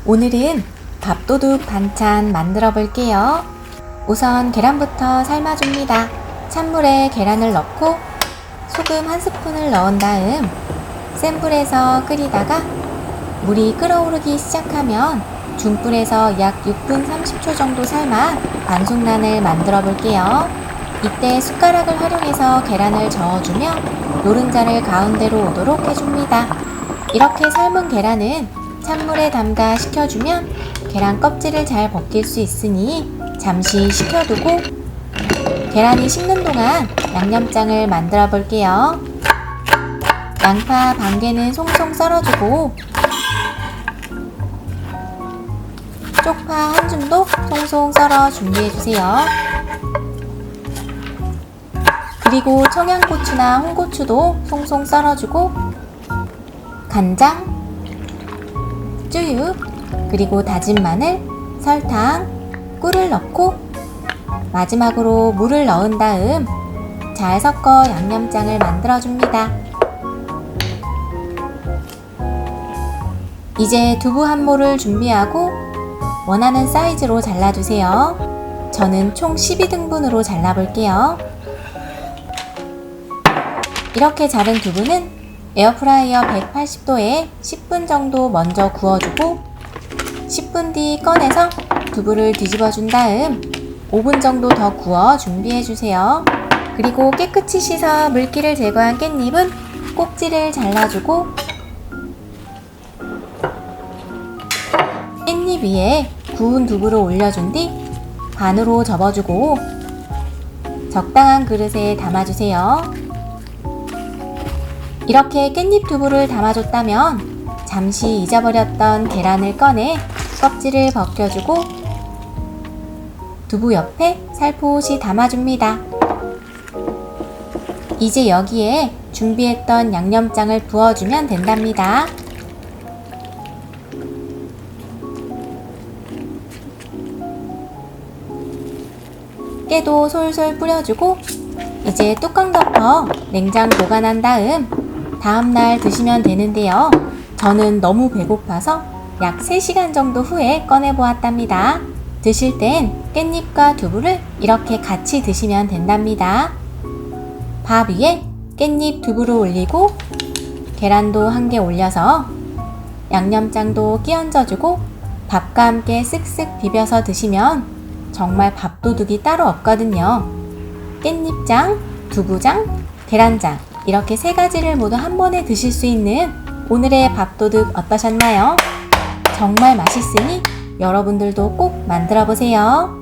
오늘은 밥도둑 반찬 만들어 볼게요. 우선 계란부터 삶아줍니다. 찬물에 계란을 넣고 소금 1스푼을 넣은 다음 센 불에서 끓이다가 물이 끓어오르기 시작하면 중불에서 약 6분 30초 정도 삶아 반숙란을 만들어 볼게요. 이때 숟가락을 활용해서 계란을 저어주며 노른자를 가운데로 오도록 해줍니다. 이렇게 삶은 계란은 찬물에 담가 식혀주면 계란 껍질을 잘 벗길 수 있으니 잠시 식혀두고 계란이 식는 동안 양념장을 만들어 볼게요. 양파 반 개는 송송 썰어주고 쪽파 한 줌도 송송 썰어 준비해주세요. 그리고 청양고추나 홍고추도 송송 썰어주고 간장, 쯔유, 그리고 다진 마늘, 설탕, 꿀을 넣고 마지막으로 물을 넣은 다음 잘 섞어 양념장을 만들어줍니다. 이제 두부 한 모를 준비하고 원하는 사이즈로 잘라주세요. 저는 총 12등분으로 잘라볼게요. 이렇게 자른 두부는 에어프라이어 180도에 10분 정도 먼저 구워주고 10분 뒤 꺼내서 두부를 뒤집어 준 다음 5분 정도 더 구워 준비해주세요. 그리고 깨끗이 씻어 물기를 제거한 깻잎은 꼭지를 잘라주고 깻잎 위에 구운 두부를 올려준 뒤 반으로 접어주고 적당한 그릇에 담아주세요. 이렇게 깻잎 두부를 담아줬다면 잠시 잊어버렸던 계란을 꺼내 껍질을 벗겨주고 두부 옆에 살포시 담아줍니다. 이제 여기에 준비했던 양념장을 부어주면 된답니다. 깨도 솔솔 뿌려주고 이제 뚜껑 덮어 냉장 보관한 다음날 드시면 되는데요. 저는 너무 배고파서 약 3시간 정도 후에 꺼내 보았답니다. 드실 땐 깻잎과 두부를 이렇게 같이 드시면 된답니다. 밥 위에 깻잎 두부를 올리고 계란도 한 개 올려서 양념장도 끼얹어주고 밥과 함께 쓱쓱 비벼서 드시면 정말 밥도둑이 따로 없거든요. 깻잎장, 두부장, 계란장 이렇게 3가지를 모두 한 번에 드실 수 있는 오늘의 밥도둑 어떠셨나요? 정말 맛있으니 여러분들도 꼭 만들어 보세요.